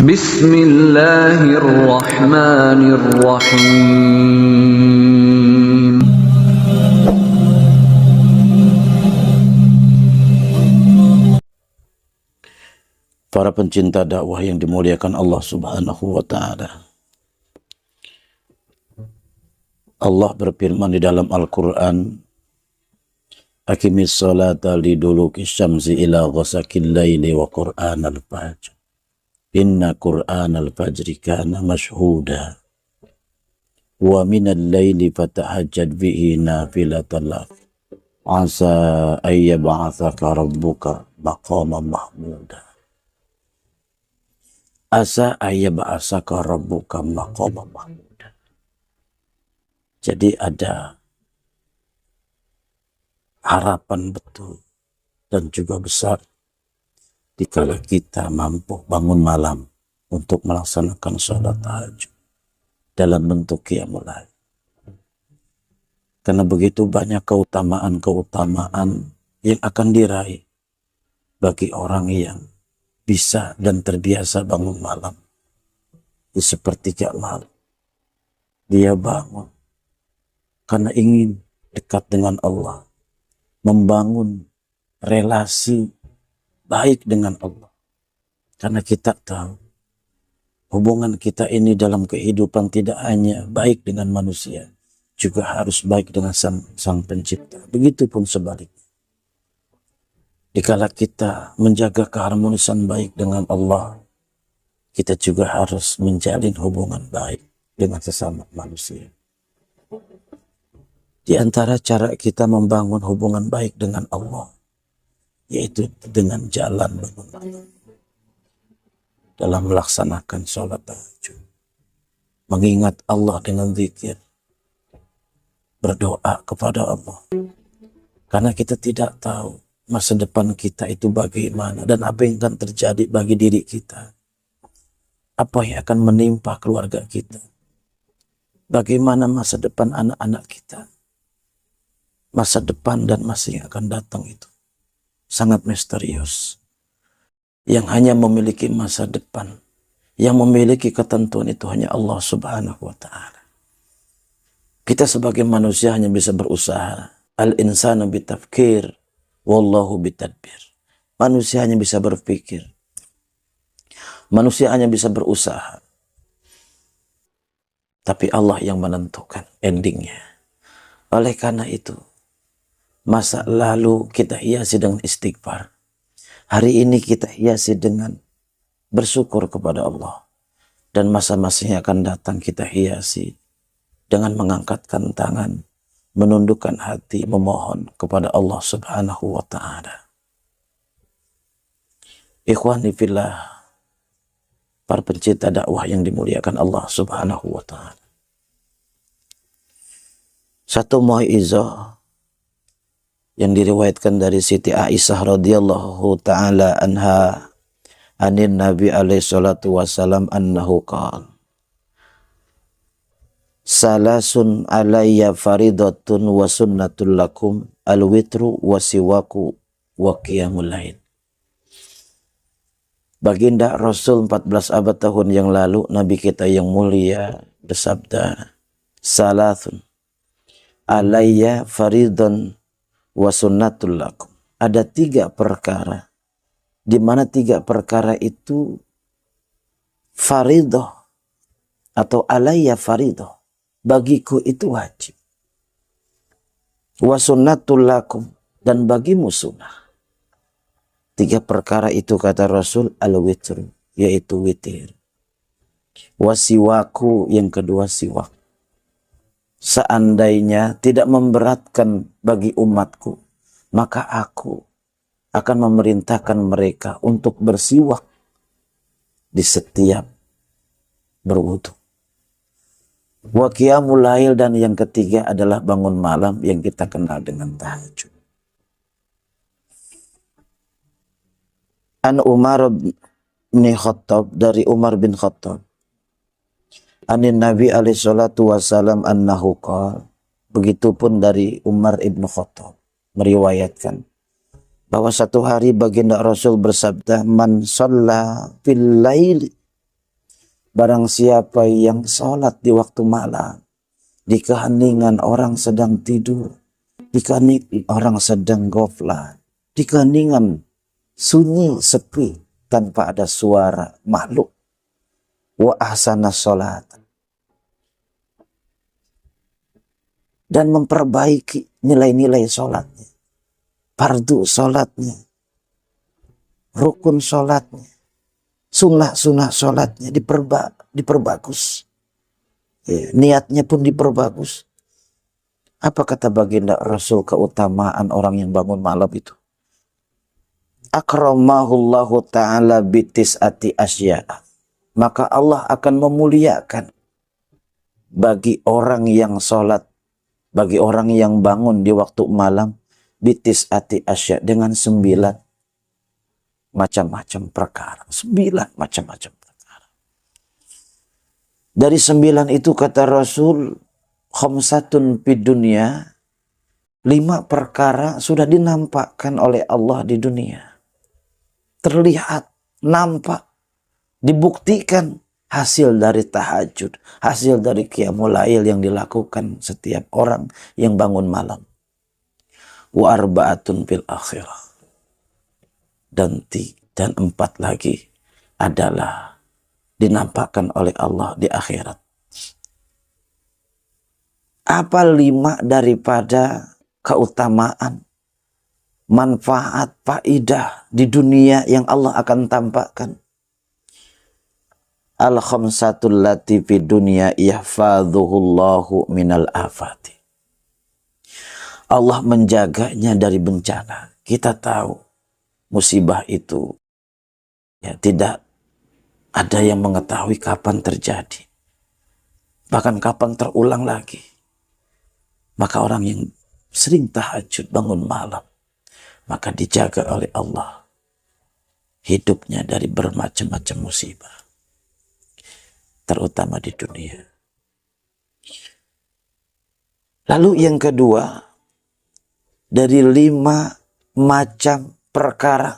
Bismillahirrahmanirrahim. Para pencinta dakwah yang dimuliakan Allah Subhanahu wa Ta'ala. Allah berfirman di dalam Al-Quran, Aqimis salata liduluki syamsi ila ghasakil layli wa Qur'an al-fajr. Inna Qur'an al-fajri kana mashhuda. Wa minal layli fatahajjad bihi nafilatan lak. Asa ayyab'athaka rabbuka maqaman mahmuda. Asa ayyab'athaka rabbuka maqaman mahmuda. Jadi ada harapan betul dan juga besar dikala kita mampu bangun malam untuk melaksanakan sholat tahajud dalam bentuk qiyamul lail. Karena begitu banyak keutamaan-keutamaan yang akan diraih bagi orang yang bisa dan terbiasa bangun malam di sepertiga malam. Dia bangun karena ingin dekat dengan Allah, membangun relasi baik dengan Allah. Karena kita tahu hubungan kita ini dalam kehidupan tidak hanya baik dengan manusia, juga harus baik dengan sang pencipta. Begitupun sebaliknya. Dikala kita menjaga keharmonisan baik dengan Allah, kita juga harus menjalin hubungan baik dengan sesama manusia. Di antara cara kita membangun hubungan baik dengan Allah, yaitu dengan jalan bangun malam. Dalam melaksanakan sholat tahajud. Mengingat Allah dengan zikir. Berdoa kepada Allah. Karena kita tidak tahu masa depan kita itu bagaimana dan apa yang akan terjadi bagi diri kita. Apa yang akan menimpa keluarga kita. Bagaimana masa depan anak-anak kita. Masa depan dan masa yang akan datang itu sangat misterius. Yang hanya memiliki masa depan, yang memiliki ketentuan itu hanya Allah Subhanahu wa Ta'ala. Kita sebagai manusia hanya bisa berusaha. Al-insanu bitafkir, wallahu bitadbir. Manusia hanya bisa berpikir. Manusia hanya bisa berusaha. Tapi Allah yang menentukan endingnya. Oleh karena itu, masa lalu kita hiasi dengan istighfar. Hari ini kita hiasi dengan bersyukur kepada Allah. Dan masa-masa yang akan datang kita hiasi dengan mengangkatkan tangan, menundukkan hati, memohon kepada Allah Subhanahu wa Ta'ala. Ikhwani fillah, para pencinta dakwah yang dimuliakan Allah Subhanahu wa Ta'ala. Satu mau'izah yang diriwayatkan dari Siti Aisyah radhiyallahu ta'ala anha anin Nabi alaihi salatu wassalam annahu qala salasun alayya faridatun wa sunnatul lakum al-witru wa siwaku wa qiyamul lail. Baginda Rasul 14 abad tahun yang lalu, Nabi kita yang mulia bersabda, salasun alayya faridatun wa sunnatul lakum. Ada 3 perkara, di mana 3 perkara itu faridah atau alayya faridah, bagiku itu wajib. Wa sunnatul lakum, dan bagimu sunnah. 3 perkara itu kata Rasul, al-witr, yaitu witir. Wa siwaku, yang kedua siwak. Seandainya tidak memberatkan bagi umatku, maka aku akan memerintahkan mereka untuk bersiwak di setiap berwudu. Wa qiyamul lail, dan yang ketiga adalah bangun malam yang kita kenal dengan tahajud. An Umar bin Khattab, dari Umar bin Khattab. Anin Nabi alaihi salatu wassalam annahu qala. Begitupun dari Umar ibn Khattab meriwayatkan bahwa satu hari baginda Rasul bersabda, man shalla fil laili Barang siapa yang sholat di waktu malam, di keheningan orang sedang tidur, di keheningan orang sedang goflah, di keheningan sunyi sepi tanpa ada suara makhluk, wa ahsana sholat, dan memperbaiki nilai-nilai sholatnya, fardu sholatnya, rukun sholatnya, sunnah-sunnah sholatnya diperbagus. Ya, niatnya pun diperbagus. Apa kata baginda Rasul keutamaan orang yang bangun malam itu? Akramahullahu ta'ala bitis'ati asya'a. Maka Allah akan memuliakan bagi orang yang sholat, bagi orang yang bangun di waktu malam, bitis'ati asya' dengan 9 macam-macam perkara. 9 macam-macam perkara. Dari 9 itu kata Rasul, khamsatun fid dunya, 5 perkara sudah dinampakkan oleh Allah di dunia. Terlihat, nampak, dibuktikan hasil dari tahajud, hasil dari qiyamul lail yang dilakukan setiap orang yang bangun malam. Wa arba'atun fil akhirah. Dan 4 lagi adalah dinampakkan oleh Allah di akhirat. Apa 5 daripada keutamaan, manfaat, faidah di dunia yang Allah akan tampakkan? Al-khamsatul lati fid dunya yahfadhuhullahu minal afati. Allah menjaganya dari bencana. Kita tahu musibah itu ya tidak ada yang mengetahui kapan terjadi, bahkan kapan terulang lagi. Maka orang yang sering tahajud bangun malam, maka dijaga oleh Allah hidupnya dari bermacam-macam musibah, terutama di dunia. Lalu yang kedua, dari 5 macam perkara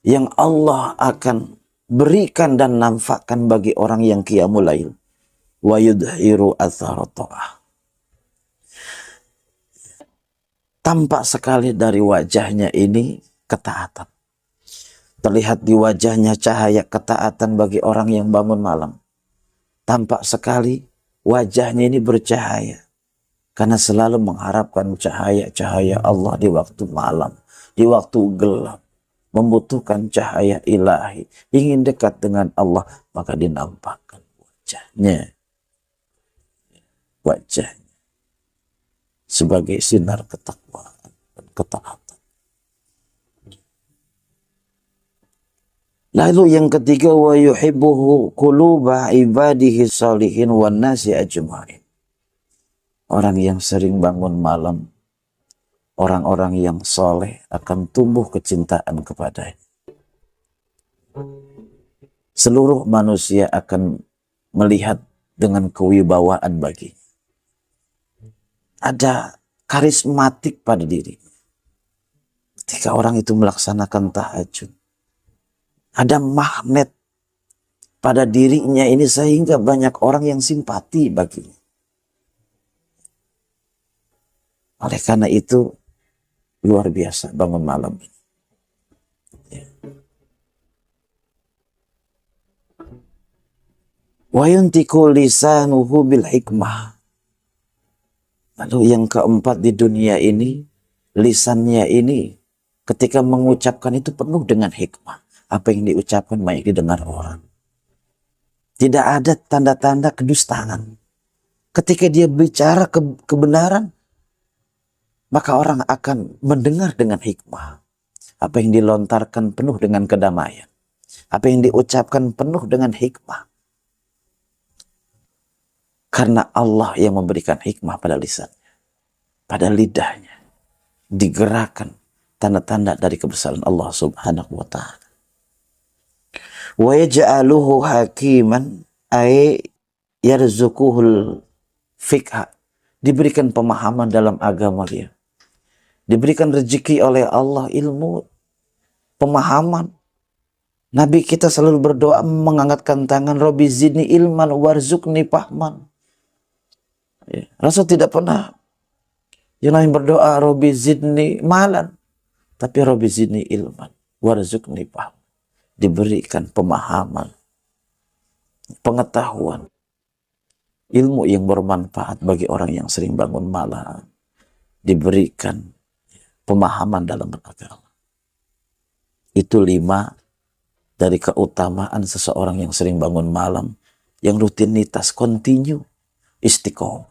yang Allah akan berikan dan nampakkan bagi orang yang qiyamul lail, wa yudhiru athara ta'ah. Tampak sekali dari wajahnya ini ketaatan. Terlihat di wajahnya cahaya ketaatan bagi orang yang bangun malam. Tampak sekali wajahnya ini bercahaya, karena selalu mengharapkan cahaya-cahaya Allah di waktu malam, di waktu gelap, membutuhkan cahaya ilahi, ingin dekat dengan Allah, maka dinampakkan wajahnya sebagai sinar ketakwaan dan ketaatan. Lalu yang ketiga, wa yuhibbuhu quluba ibadihi salihin wan nasi ajma'in. Orang yang sering bangun malam, orang-orang yang soleh akan tumbuh kecintaan kepadanya. Seluruh manusia akan melihat dengan kewibawaan baginya. Ada karismatik pada diri. Ketika orang itu melaksanakan tahajud, ada magnet pada dirinya ini sehingga banyak orang yang simpati baginya. Oleh karena itu, luar biasa bangun malam ini. Wa yuntiku lisanuhu bil hikmah. Lalu yang keempat di dunia ini, lisannya ini ketika mengucapkan itu penuh dengan hikmah. Apa yang diucapkan banyak didengar orang. Tidak ada tanda-tanda kedustaan. Ketika dia bicara kebenaran, maka orang akan mendengar dengan hikmah. Apa yang dilontarkan penuh dengan kedamaian. Apa yang diucapkan penuh dengan hikmah. Karena Allah yang memberikan hikmah pada lisannya, pada lidahnya, digerakkan tanda-tanda dari kebesaran Allah Subhanahu wa ta'ala. Wa yaj'aluhu hakiman ay yarzuquhul fiqha. Diberikan pemahaman dalam agama dia. Diberikan rezeki oleh Allah ilmu, pemahaman Nabi kita selalu berdoa mengangkatkan tangan, Rabbi zidni ilman warzuqni fahman. Ya, Rasul tidak pernah yang lain berdoa Rabbi zidni malan, tapi Rabbi zidni ilman warzuqni fahman. Diberikan pemahaman, pengetahuan, ilmu yang bermanfaat bagi orang yang sering bangun malam. Diberikan pemahaman dalam beragama. Itu 5 dari keutamaan seseorang yang sering bangun malam, yang rutinitas, continue, istiqomah.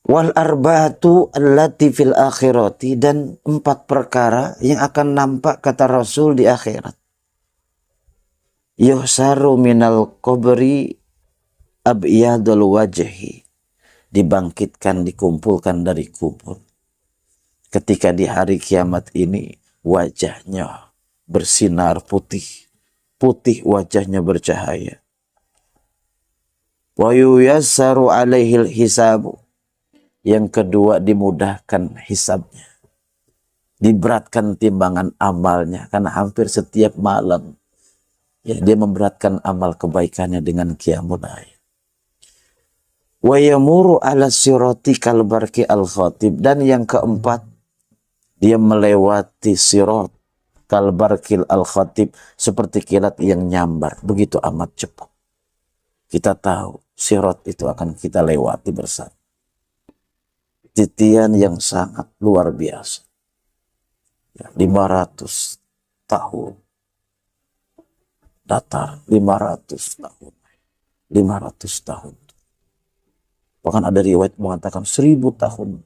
Wal arba'atu allati fil akhirati, dan 4 perkara yang akan nampak kata Rasul di akhirat. Yuhsaru minal qabri abyadul wajhi, dibangkitkan, dikumpulkan dari kubur. Ketika di hari kiamat ini wajahnya bersinar putih, putih wajahnya bercahaya. Wa yuyassaru alaihil hisabu, yang kedua dimudahkan hisabnya, diberatkan timbangan amalnya, karena hampir setiap malam ya, dia memberatkan amal kebaikannya dengan qiyamul lail. Wa yamuru ala sirati kal barqi al khatib, dan yang keempat dia melewati sirat kal barqil al khatib, seperti kilat yang nyambar, begitu amat cepat. Kita tahu sirat itu akan kita lewati bersama. Titian yang sangat luar biasa. 500 tahun. Datar 500 tahun. 500 tahun. Bahkan ada riwayat mengatakan 1000 tahun.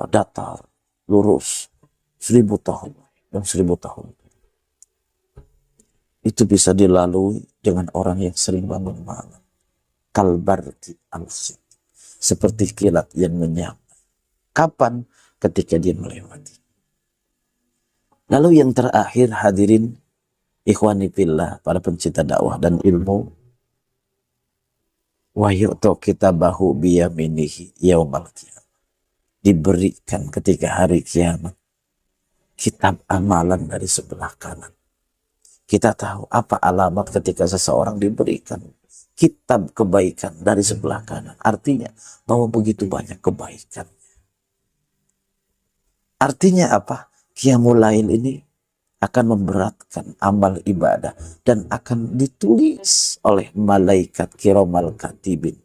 Datar, lurus. 1000 tahun. Dan 1000 tahun. Itu bisa dilalui dengan orang yang sering bangun malam. Kalbarki al-khid, seperti kilat yang menyambar. Kapan? Ketika dia melewati. Lalu yang terakhir, hadirin ikhwani fillah, para pencinta dakwah dan ilmu, wa yu'ta kitabahu biyaminihi yaumal qiyamah, diberikan ketika hari kiamat kitab amalan dari sebelah kanan. Kita tahu apa alamat ketika seseorang diberikan kitab kebaikan dari sebelah kanan. Artinya bahwa begitu banyak kebaikan. Artinya apa? Qiyamul lail ini akan memberatkan amal ibadah dan akan ditulis oleh malaikat kiramal katibin.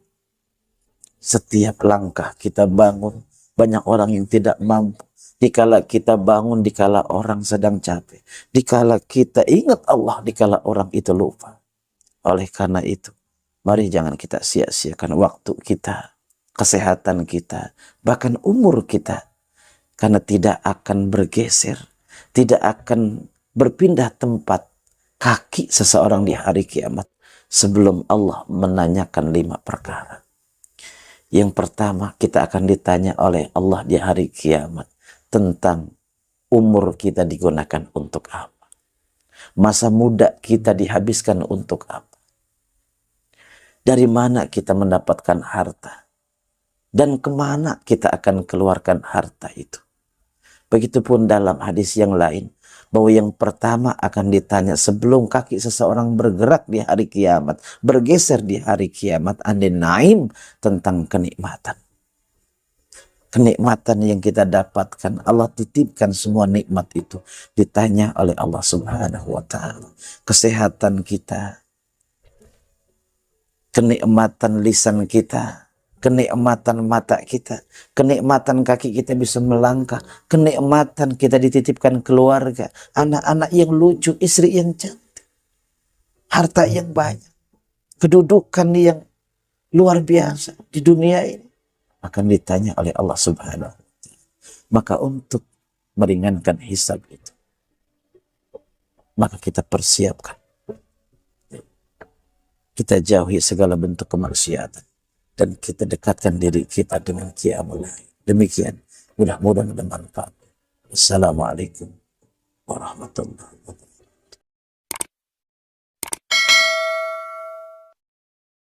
Setiap langkah kita bangun, banyak orang yang tidak mampu. Dikala kita bangun, dikala orang sedang capek. Dikala kita ingat Allah, dikala orang itu lupa. Oleh karena itu, mari jangan kita sia-siakan waktu kita, kesehatan kita, bahkan umur kita. Karena tidak akan bergeser, tidak akan berpindah tempat kaki seseorang di hari kiamat sebelum Allah menanyakan 5 perkara. Yang pertama, kita akan ditanya oleh Allah di hari kiamat tentang umur kita digunakan untuk apa. Masa muda kita dihabiskan untuk apa. Dari mana kita mendapatkan harta. Dan kemana kita akan keluarkan harta itu. Begitupun dalam hadis yang lain, bahwa yang pertama akan ditanya sebelum kaki seseorang bergerak di hari kiamat, bergeser di hari kiamat, andin naim, tentang kenikmatan. Kenikmatan yang kita dapatkan, Allah titipkan semua nikmat itu, ditanya oleh Allah Subhanahu wa ta'ala. Kesehatan kita, kenikmatan lisan kita, kenikmatan mata kita, kenikmatan kaki kita bisa melangkah, kenikmatan kita dititipkan keluarga, anak-anak yang lucu, istri yang cantik, harta yang banyak, kedudukan yang luar biasa di dunia ini, akan ditanya oleh Allah Subhanahu wa ta'ala. Maka untuk meringankan hisab itu, maka kita persiapkan, kita jauhi segala bentuk kemaksiatan, dan kita dekatkan diri kita dengan qiyamul lail. Demikian, mudah-mudahan bermanfaat. Assalamualaikum warahmatullahi wabarakatuh.